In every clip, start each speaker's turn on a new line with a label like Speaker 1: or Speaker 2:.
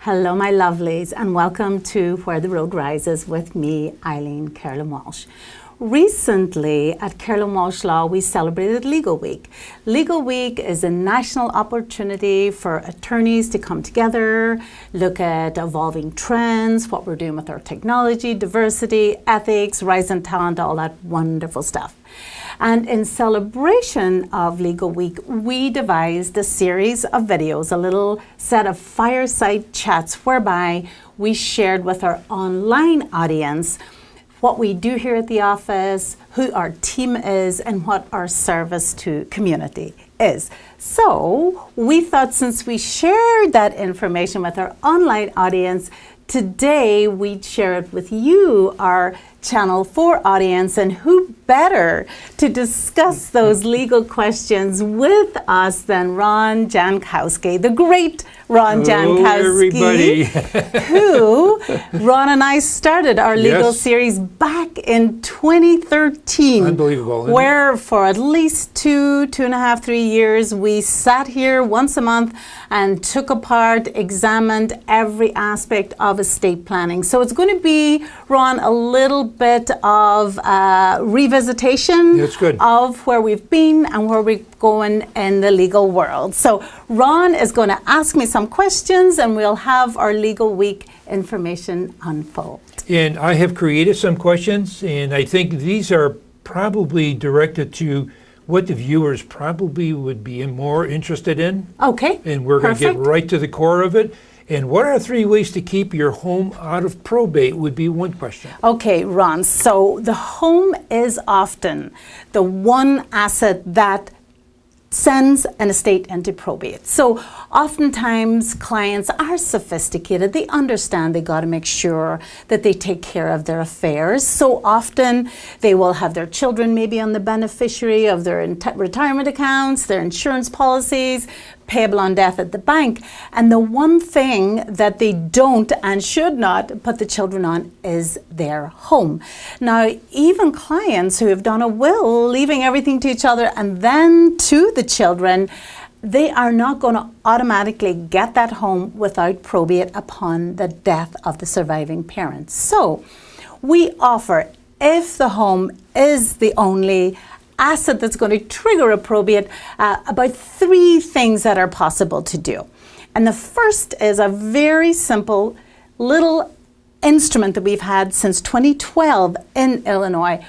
Speaker 1: Hello, my lovelies, and welcome to Where the Road Rises with me, Carolyn Walsh. Recently, at Carolyn Walsh Law, we celebrated Legal Week. Legal Week is a national opportunity for attorneys to come together, look at evolving trends, what we're doing with our technology, diversity, ethics, rising talent, all that wonderful stuff. And in celebration of Legal Week, we devised a series of videos, a little set of fireside chats whereby we shared with our online audience what we do here at the office, who our team is, and what our service to community is. So we thought, since we shared that information with our online audience, today we'd share it with you, our Channel 4 audience, and who better to discuss those legal questions with us than Ron Jankowski, the great Ron Jankowski, who Ron and I started our legal series back in 2013.
Speaker 2: Unbelievable.
Speaker 1: Where for at least two and a half, 3 years, we sat here once a month and took apart, examined every aspect of estate planning. So it's going to be, Ron, a little bit of revisitation of where we've been and where we're going in the legal world. So Ron is going to ask me some questions and we'll have our Legal Week information unfold.
Speaker 2: And I have created some questions, and I think these are probably directed to what the viewers probably would be more interested in.
Speaker 1: Okay.
Speaker 2: And we're going to get right to the core of it. And what are 3 ways to keep your home out of probate would be one question.
Speaker 1: Okay, Ron. So the home is often the one asset that sends an estate into probate. So oftentimes clients are sophisticated. They understand they got to make sure that they take care of their affairs. So often they will have their children maybe on the beneficiary of their retirement accounts, their insurance policies, payable on death at the bank. And the one thing that they don't and should not put the children on is their home. Now, even clients who have done a will, leaving everything to each other and then to the children, they are not going to automatically get that home without probate upon the death of the surviving parents. So we offer, if the home is the only asset that's going to trigger a probate, about 3 things that are possible to do. And the first is a very simple little instrument that we've had since 2012 in Illinois,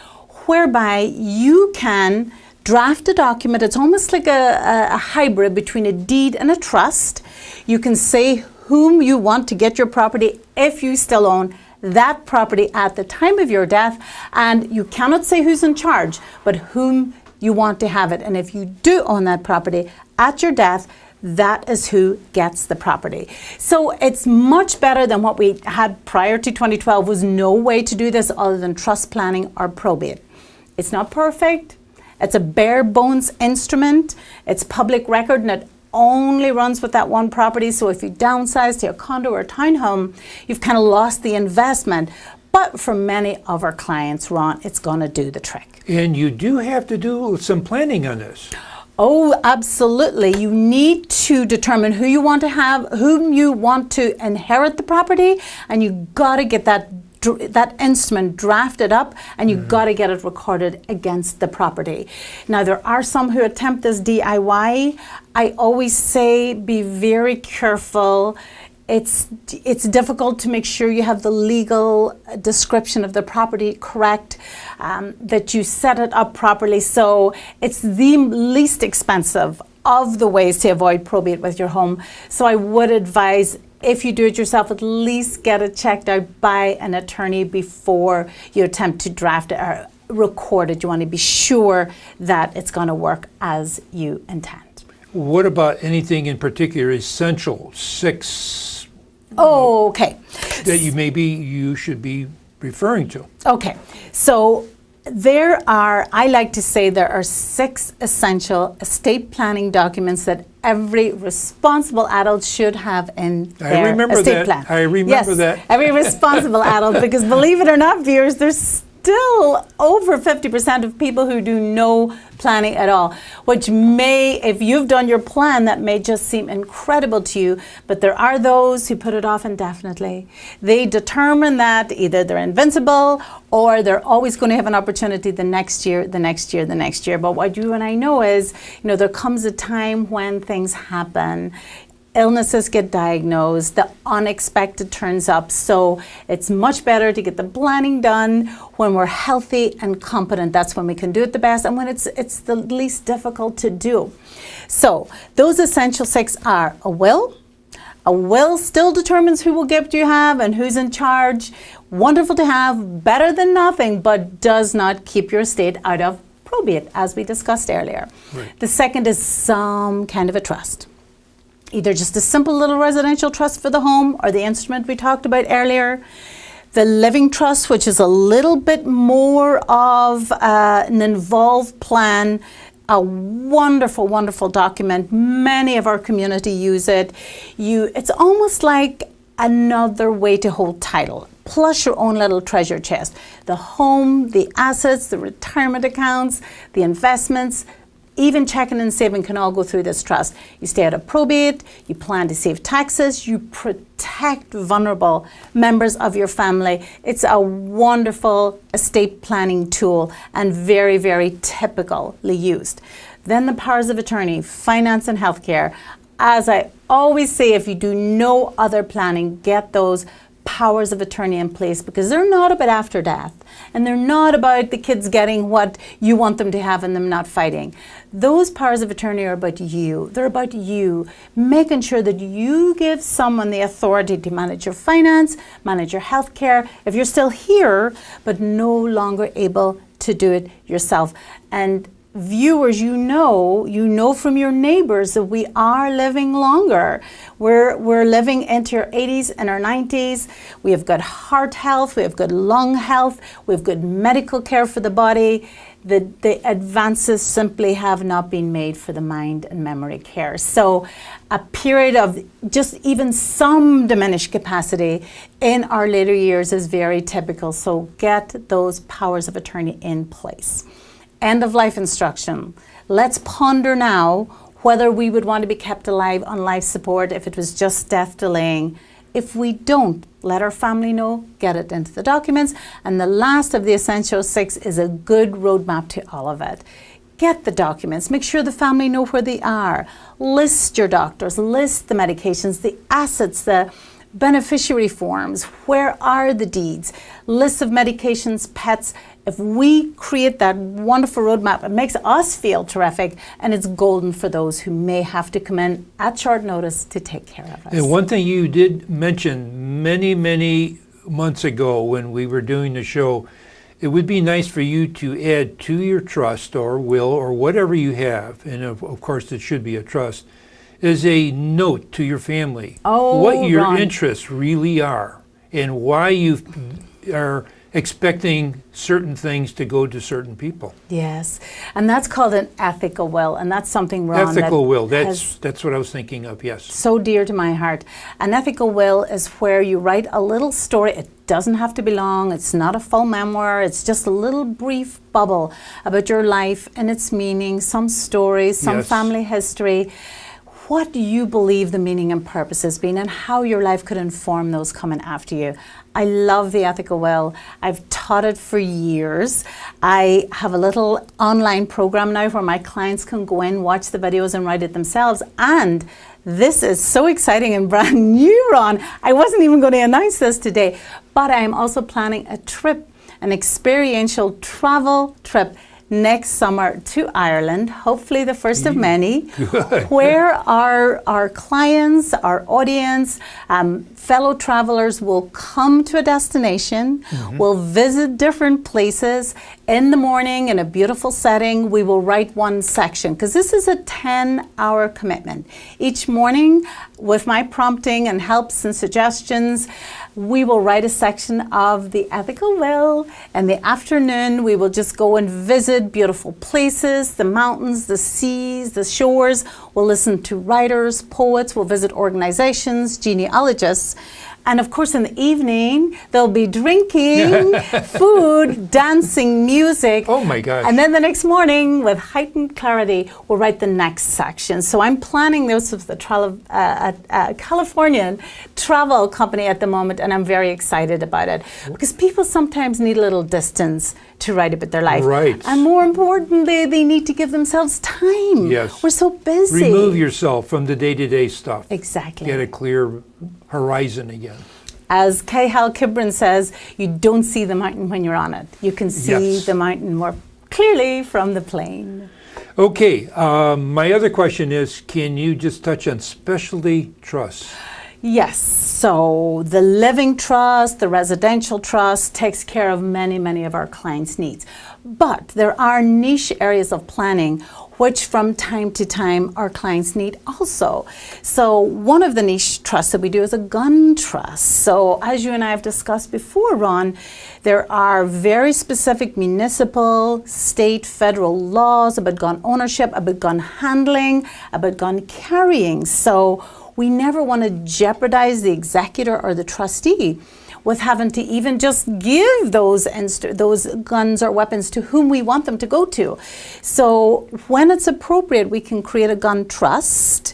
Speaker 1: whereby you can draft a document. It's almost like a hybrid between a deed and a trust. You can say whom you want to get your property if you still own that property at the time of your death, and you cannot say who's in charge, but whom you want to have it. And if you do own that property at your death, that is who gets the property. So it's much better than what we had prior to 2012. Was no way to do this other than trust planning or probate. It's not perfect. It's a bare bones instrument. It's public record, and it only runs with that one property. So if you downsize to a condo or a townhome, you've kind of lost the investment. But for many of our clients, Ron, it's going to do the trick.
Speaker 2: And you do have to do some planning on this.
Speaker 1: Oh, absolutely. You need to determine who you want to have, whom you want to inherit the property, and you got to get that instrument drafted up, and you've got to get it recorded against the property. Now, there are some who attempt this DIY. I always say be very careful. It's difficult to make sure you have the legal description of the property correct, that you set it up properly. So it's the least expensive of the ways to avoid probate with your home. So I would advise, if you do it yourself, at least get it checked out by an attorney before you attempt to draft it or record it. You want to be sure that it's going to work as you intend.
Speaker 2: What about anything in particular essential, 6?
Speaker 1: Oh, okay.
Speaker 2: That you should be referring to.
Speaker 1: Okay, so I like to say there are 6 essential estate planning documents that every responsible adult should have in their estate plan.
Speaker 2: I remember that.
Speaker 1: Every responsible adult, because believe it or not, viewers, there's still over 50% of people who do no planning at all, which may, if you've done your plan, that may just seem incredible to you, but there are those who put it off indefinitely. They determine that either they're invincible or they're always going to have an opportunity the next year, the next year, the next year. But what you and I know is, there comes a time when things happen. Illnesses get diagnosed, the unexpected turns up, so it's much better to get the planning done when we're healthy and competent. That's when we can do it the best and when it's the least difficult to do. So those essential 6 are a will. A will still determines who will gift you have and who's in charge. Wonderful to have, better than nothing, but does not keep your estate out of probate, as we discussed earlier. Right. The second is some kind of a trust. Either just a simple little residential trust for the home or the instrument we talked about earlier. The living trust, which is a little bit more of an involved plan, a wonderful, wonderful document. Many of our community use it. It's almost like another way to hold title, plus your own little treasure chest. The home, the assets, the retirement accounts, the investments, even checking and saving can all go through this trust. You stay out of probate, you plan to save taxes, you protect vulnerable members of your family. It's a wonderful estate planning tool and very, very typically used. Then the powers of attorney, finance and healthcare. As I always say, if you do no other planning, get those powers of attorney in place, because they're not about after death and they're not about the kids getting what you want them to have and them not fighting. Those powers of attorney are about you. They're about you making sure that you give someone the authority to manage your finance, manage your health care, if you're still here but no longer able to do it yourself. And viewers, you know from your neighbors that we are living longer. We're living into our 80s and our 90s. We have good heart health, we have good lung health, we have good medical care for the body. The advances simply have not been made for the mind and memory care. So a period of just even some diminished capacity in our later years is very typical. So get those powers of attorney in place. End of life instruction. Let's ponder now whether we would want to be kept alive on life support if it was just death delaying. If we don't, let our family know, get it into the documents. And the last of the essential 6 is a good roadmap to all of it. Get the documents, make sure the family know where they are. List your doctors, list the medications, the assets, the beneficiary forms, where are the deeds, lists of medications, pets. If we create that wonderful roadmap, it makes us feel terrific, and it's golden for those who may have to come in at short notice to take care of us.
Speaker 2: And one thing you did mention many, many months ago when we were doing the show, it would be nice for you to add to your trust or will or whatever you have, and of course it should be a trust, is a note to your family. What your interests really are and why you are expecting certain things to go to certain people.
Speaker 1: Yes, and that's called an ethical will, and that's something, Ron,
Speaker 2: ethical will, that's what I was thinking of, yes.
Speaker 1: So dear to my heart. An ethical will is where you write a little story. It doesn't have to be long, it's not a full memoir, it's just a little brief bubble about your life and its meaning, some stories, some family history. What do you believe the meaning and purpose has been, and how your life could inform those coming after you? I love the ethical will. I've taught it for years. I have a little online program now where my clients can go in, watch the videos and write it themselves. And this is so exciting and brand new, Ron. I wasn't even going to announce this today, but I'm also planning a trip, an experiential travel trip next summer to Ireland, hopefully the first of many, where our clients, our audience, fellow travelers will come to a destination, will visit different places. In the morning, in a beautiful setting, we will write one section, because this is a 10-hour commitment. Each morning, with my prompting and helps and suggestions, we will write a section of the ethical will. In the afternoon, we will just go and visit beautiful places, the mountains, the seas, the shores. We'll listen to writers, poets, we'll visit organizations, genealogists. And of course, in the evening, they'll be drinking, food, dancing, music.
Speaker 2: Oh my gosh.
Speaker 1: And then the next morning, with heightened clarity, we'll write the next section. So I'm planning this with the Californian travel company at the moment, and I'm very excited about it. Because people sometimes need a little distance to write about their life.
Speaker 2: Right.
Speaker 1: And more importantly, they need to give themselves time.
Speaker 2: Yes.
Speaker 1: We're so busy.
Speaker 2: Remove yourself from the day-to-day stuff.
Speaker 1: Exactly.
Speaker 2: Get a clear horizon again.
Speaker 1: As Kay Hal Kibran says, you don't see the mountain when you're on it. You can see the mountain more clearly from the plane.
Speaker 2: Okay, my other question is, can you just touch on specialty trusts?
Speaker 1: Yes, so the living trust, the residential trust takes care of many, many of our clients' needs. But there are niche areas of planning which from time to time our clients need also. So one of the niche trusts that we do is a gun trust. So as you and I have discussed before, Ron, there are very specific municipal, state, federal laws about gun ownership, about gun handling, about gun carrying. So we never want to jeopardize the executor or the trustee with having to even just give those guns or weapons to whom we want them to go to. So when it's appropriate, we can create a gun trust.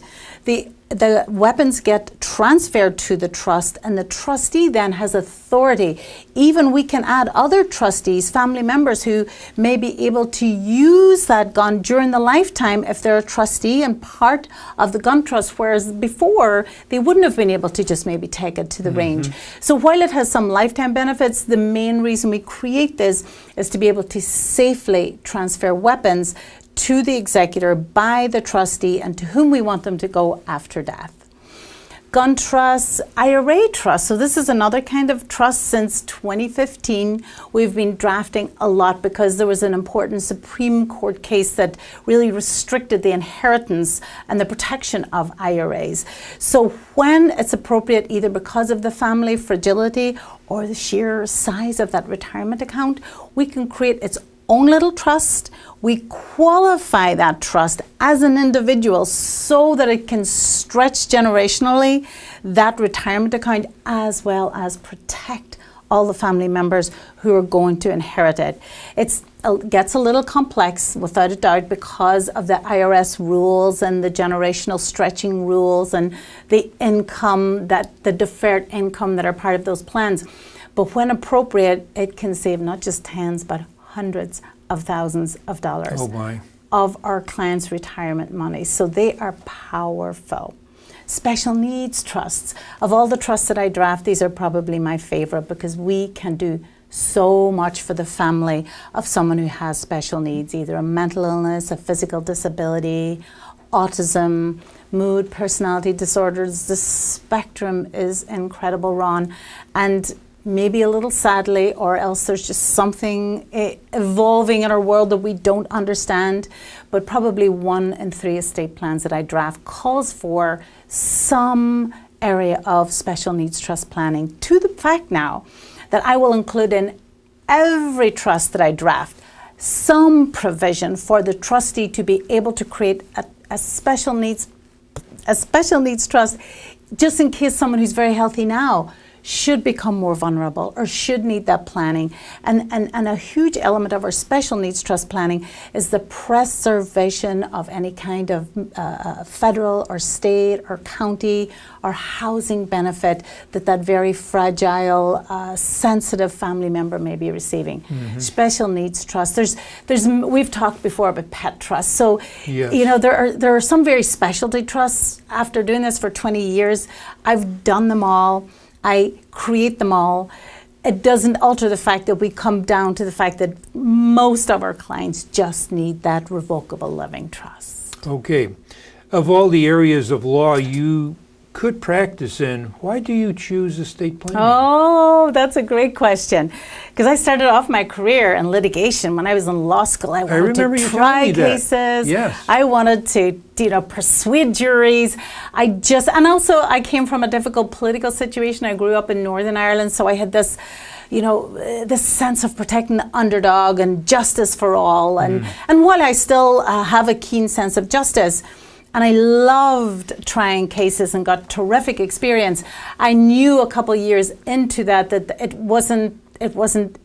Speaker 1: The weapons get transferred to the trust, and the trustee then has authority. Even we can add other trustees, family members who may be able to use that gun during the lifetime if they're a trustee and part of the gun trust, whereas before they wouldn't have been able to just maybe take it to the range. So while it has some lifetime benefits, the main reason we create this is to be able to safely transfer weapons to the executor by the trustee and to whom we want them to go after death. Gun trusts, IRA trusts. So this is another kind of trust. Since 2015, we've been drafting a lot because there was an important Supreme Court case that really restricted the inheritance and the protection of IRAs. So when it's appropriate, either because of the family fragility or the sheer size of that retirement account, we can create its own little trust. We qualify that trust as an individual so that it can stretch generationally that retirement account, as well as protect all the family members who are going to inherit it. It gets a little complex, without a doubt, because of the IRS rules and the generational stretching rules and the income, the deferred income that are part of those plans. But when appropriate, it can save not just tens, but hundreds of thousands of dollars of our clients' retirement money. So they are powerful. Special needs trusts. Of all the trusts that I draft, these are probably my favorite because we can do so much for the family of someone who has special needs, either a mental illness, a physical disability, autism, mood, personality disorders. The spectrum is incredible, Ron. And maybe a little sadly, or else there's just something evolving in our world that we don't understand, but probably 1 in 3 estate plans that I draft calls for some area of special needs trust planning, to the fact now that I will include in every trust that I draft some provision for the trustee to be able to create a special needs trust, just in case someone who's very healthy now should become more vulnerable or should need that planning. And a huge element of our special needs trust planning is the preservation of any kind of federal or state or county or housing benefit that very fragile, sensitive family member may be receiving. Special needs trust. We've talked before about pet trusts. So, you know, there are some very specialty trusts. After doing this for 20 years, I've done them all. I create them all. It doesn't alter the fact that we come down to the fact that most of our clients just need that revocable living trust.
Speaker 2: Okay. Of all the areas of law you could practice in, why do you choose estate planning?
Speaker 1: Oh, that's a great question. Because I started off my career in litigation when I was in law school. I wanted to try cases.
Speaker 2: Yes.
Speaker 1: I wanted to, persuade juries. And also I came from a difficult political situation. I grew up in Northern Ireland, so I had this, this sense of protecting the underdog and justice for all. And while I still have a keen sense of justice, And I loved trying cases and got terrific experience. I knew a couple years into that it wasn't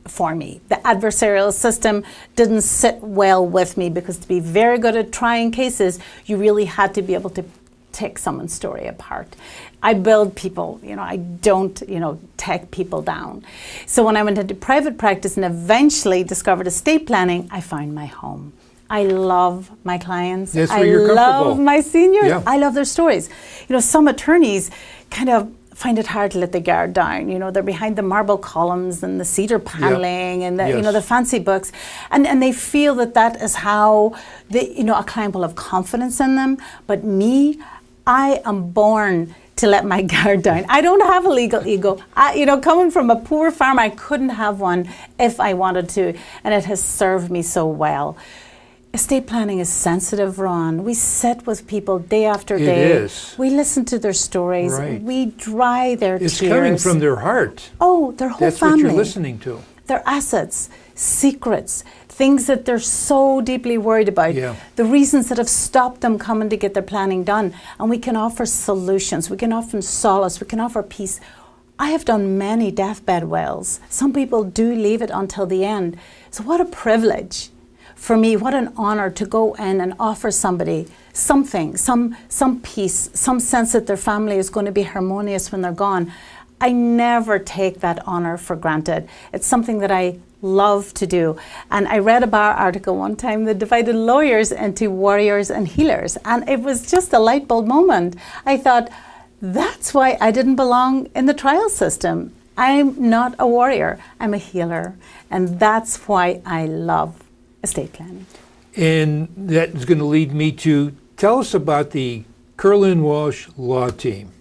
Speaker 1: for me. The adversarial system didn't sit well with me, because to be very good at trying cases, you really had to be able to take someone's story apart. I build people, I don't, take people down. So when I went into private practice and eventually discovered estate planning, I found my home. I love my clients.
Speaker 2: That's where you're comfortable.
Speaker 1: I love my seniors.
Speaker 2: Yeah.
Speaker 1: I love their stories. Some attorneys kind of find it hard to let the guard down. They're behind the marble columns and the cedar paneling and the,
Speaker 2: Yes.
Speaker 1: the fancy books. And they feel that is how a client will have confidence in them. But me, I am born to let my guard down. I don't have a legal ego. Coming from a poor farm, I couldn't have one if I wanted to. And it has served me so well. Estate planning is sensitive, Ron. We sit with people day after day.
Speaker 2: It is.
Speaker 1: We listen to their stories.
Speaker 2: Right.
Speaker 1: We dry their tears.
Speaker 2: It's coming from their heart.
Speaker 1: Oh, their whole
Speaker 2: That's
Speaker 1: family.
Speaker 2: what you're listening to.
Speaker 1: Their assets, secrets, things that they're so deeply worried about.
Speaker 2: Yeah.
Speaker 1: The reasons that have stopped them coming to get their planning done. And we can offer solutions. We can offer solace. We can offer peace. I have done many deathbed wills. Some people do leave it until the end. So what a privilege. For me, what an honor to go in and offer somebody something, some peace, some sense that their family is going to be harmonious when they're gone. I never take that honor for granted. It's something that I love to do. And I read a bar article one time that divided lawyers into warriors and healers. And it was just a light bulb moment. I thought, that's why I didn't belong in the trial system. I'm not a warrior, I'm a healer. And that's why I love estate planning.
Speaker 2: And that is going to lead me to tell us about the Carolyn Walsh Law Team.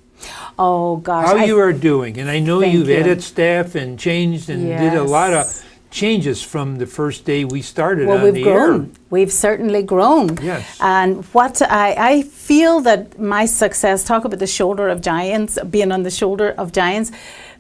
Speaker 1: Oh gosh.
Speaker 2: How you are doing. And I know you've
Speaker 1: you.
Speaker 2: added staff and changed and did a lot of changes from the first day we started on
Speaker 1: we've
Speaker 2: the
Speaker 1: grown.
Speaker 2: air.
Speaker 1: We've certainly grown.
Speaker 2: Yes.
Speaker 1: And what I feel that my success, talk about the shoulder of giants, being on the shoulder of giants,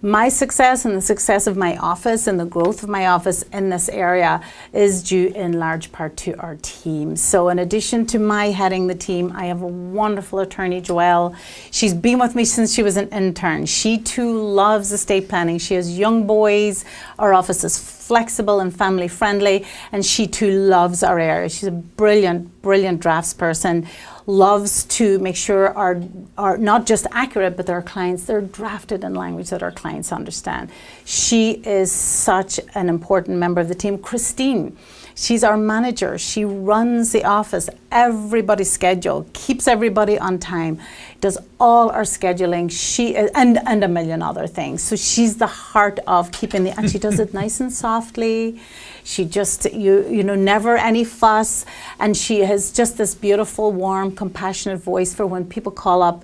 Speaker 1: my success and the success of my office and the growth of my office in this area is due in large part to our team. So in addition to my heading the team, I have a wonderful attorney, Joelle. She's been with me since she was an intern. She too loves estate planning. She has young boys. Our office is flexible and family friendly, and she too loves our area. She's a brilliant, brilliant draftsperson. Loves to make sure are not just accurate, but our clients, they're drafted in language that our clients understand. She is such an important member of the team. Christine, she's our manager. She runs the office, everybody's schedule, keeps everybody on time, does all our scheduling. She is, and a million other things. So she's the heart of keeping and she does it nice and softly. She just, never any fuss. And she has just this beautiful, warm, compassionate voice for when people call up.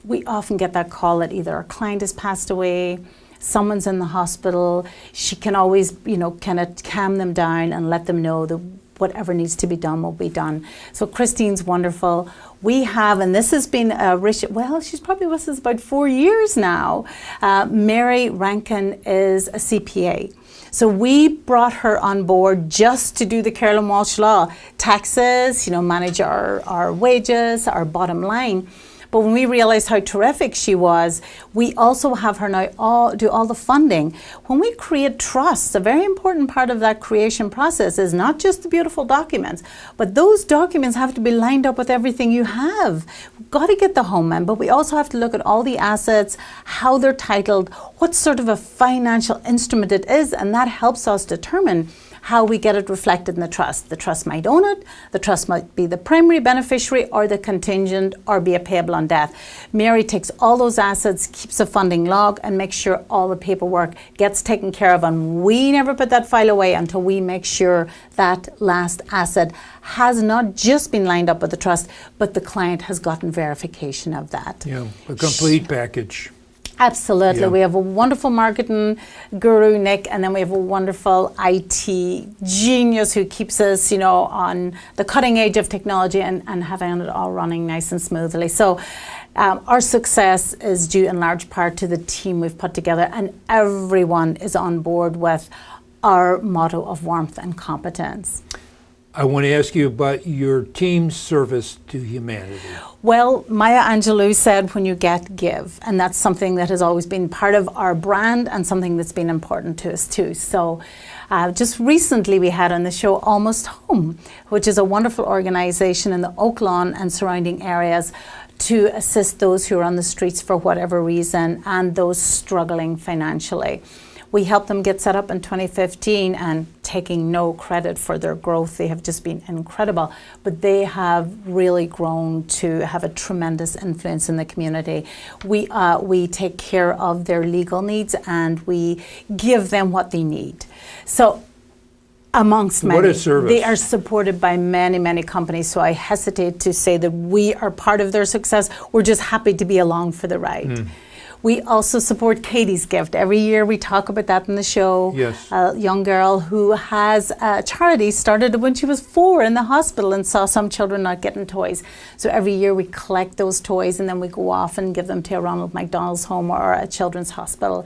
Speaker 1: We often get that call that either our client has passed away, someone's in the hospital. She can always, kind of calm them down and let them know that whatever needs to be done will be done. So Christine's wonderful. We have, and this has been she's probably with us about 4 years now. Mary Rankin is a CPA. So we brought her on board just to do the Carolyn Walsh Law. Taxes, manage our wages, our bottom line. But when we realized how terrific she was, we also have her now do all the funding. When we create trusts, a very important part of that creation process is not just the beautiful documents, but those documents have to be lined up with everything you have. We've got to get the home in, but we also have to look at all the assets, how they're titled, what sort of a financial instrument it is, and that helps us determine how we get it reflected in the trust. The trust might own it, the trust might be the primary beneficiary or the contingent or be a payable on death. Mary takes all those assets, keeps a funding log and makes sure all the paperwork gets taken care of, and we never put that file away until we make sure that last asset has not just been lined up with the trust, but the client has gotten verification of that.
Speaker 2: Yeah, a complete package.
Speaker 1: Absolutely.
Speaker 2: Yeah.
Speaker 1: We have a wonderful marketing guru, Nick, and then we have a wonderful IT genius who keeps us, on the cutting edge of technology and having it all running nice and smoothly. So our success is due in large part to the team we've put together, and everyone is on board with our motto of warmth and competence.
Speaker 2: I want to ask you about your team's service to humanity.
Speaker 1: Well, Maya Angelou said, when you get, give. And that's something that has always been part of our brand and something that's been important to us too. So just recently we had on the show Almost Home, which is a wonderful organization in the Oak Lawn and surrounding areas to assist those who are on the streets for whatever reason and those struggling financially. We helped them get set up in 2015, and taking no credit for their growth, they have just been incredible. But they have really grown to have a tremendous influence in the community. We take care of their legal needs and we give them what they need. So amongst many,
Speaker 2: what a service.
Speaker 1: They are supported by many, many companies. So I hesitate to say that we are part of their success. We're just happy to be along for the ride. We also support Katie's Gift. Every year we talk about that in the show.
Speaker 2: Yes.
Speaker 1: A young girl who has a charity, started when she was 4 in the hospital and saw some children not getting toys. So every year we collect those toys and then we go off and give them to a Ronald McDonald's home or a children's hospital.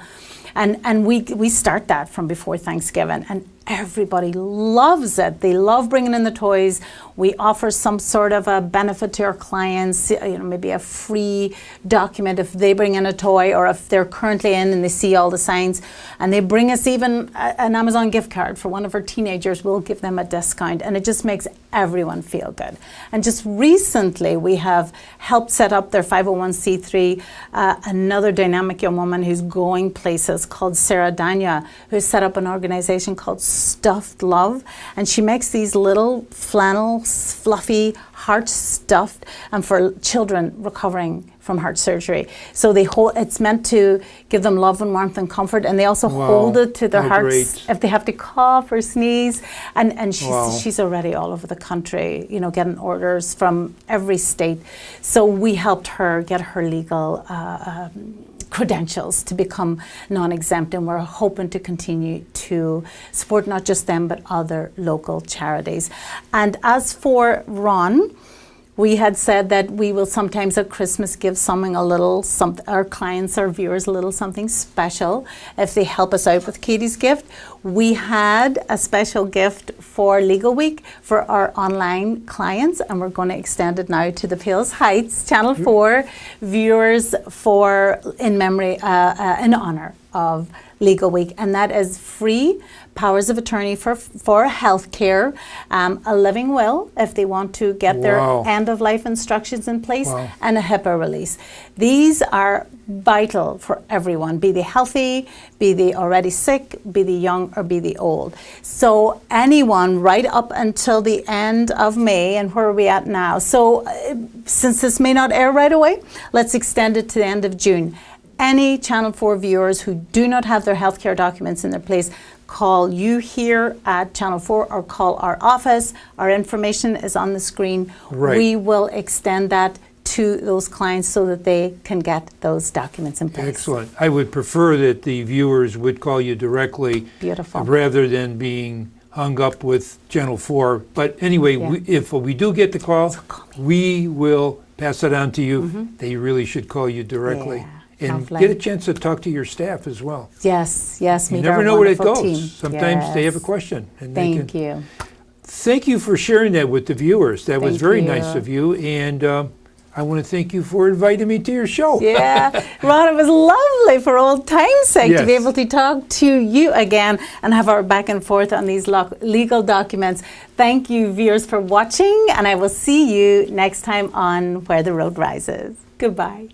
Speaker 1: And we start that from before Thanksgiving, and everybody loves it. They love bringing in the toys. We offer some sort of a benefit to our clients, maybe a free document if they bring in a toy, or if they're currently in and they see all the signs and they bring us even an Amazon gift card for one of our teenagers, we'll give them a discount, and it just makes everyone feel good. And just recently we have helped set up their 501c3, another dynamic young woman who's going places called Sarah Danya, who's set up an organization called Stuffed Love, and she makes these little flannel, fluffy, heart stuffed, and for children recovering from heart surgery. So it's meant to give them love and warmth and comfort, and they also hold it to their hearts if they have to cough or sneeze. And she's already all over the country, getting orders from every state. So we helped her get her legal credentials to become non-exempt, and we're hoping to continue to support not just them but other local charities. And as for Ron, we had said that we will sometimes at Christmas give our clients, our viewers, a little something special if they help us out with Katie's Gift. We had a special gift for Legal Week for our online clients, and we're going to extend it now to the Pales Heights Channel 4 viewers in honor of Legal Week, and that is free powers of attorney for healthcare, a living will if they want to get their end of life instructions in place, and a HIPAA release. These are vital for everyone, be they healthy, be they already sick, be they young, or be they old. So anyone right up until the end of May, and where are we at now? So since this may not air right away, let's extend it to the end of June. Any Channel 4 viewers who do not have their healthcare documents in their place, call you here at Channel 4 or call our office. Our information is on the screen.
Speaker 2: Right.
Speaker 1: We will extend that to those clients so that they can get those documents in place.
Speaker 2: Excellent. I would prefer that the viewers would call you directly.
Speaker 1: Beautiful.
Speaker 2: Rather than being hung up with Channel 4. But anyway, if we do get the call, we will pass it on to you. They really should call you directly. And get a chance to talk to your staff as well.
Speaker 1: Yes.
Speaker 2: You never know where it goes. Sometimes they have a question. And
Speaker 1: Thank you.
Speaker 2: Thank you for sharing that with the viewers. That was very nice of you. And I want to thank you for inviting me to your show.
Speaker 1: Yeah. Ron, it was lovely for old time's sake to be able to talk to you again and have our back and forth on these legal documents. Thank you, viewers, for watching. And I will see you next time on Where the Road Rises. Goodbye.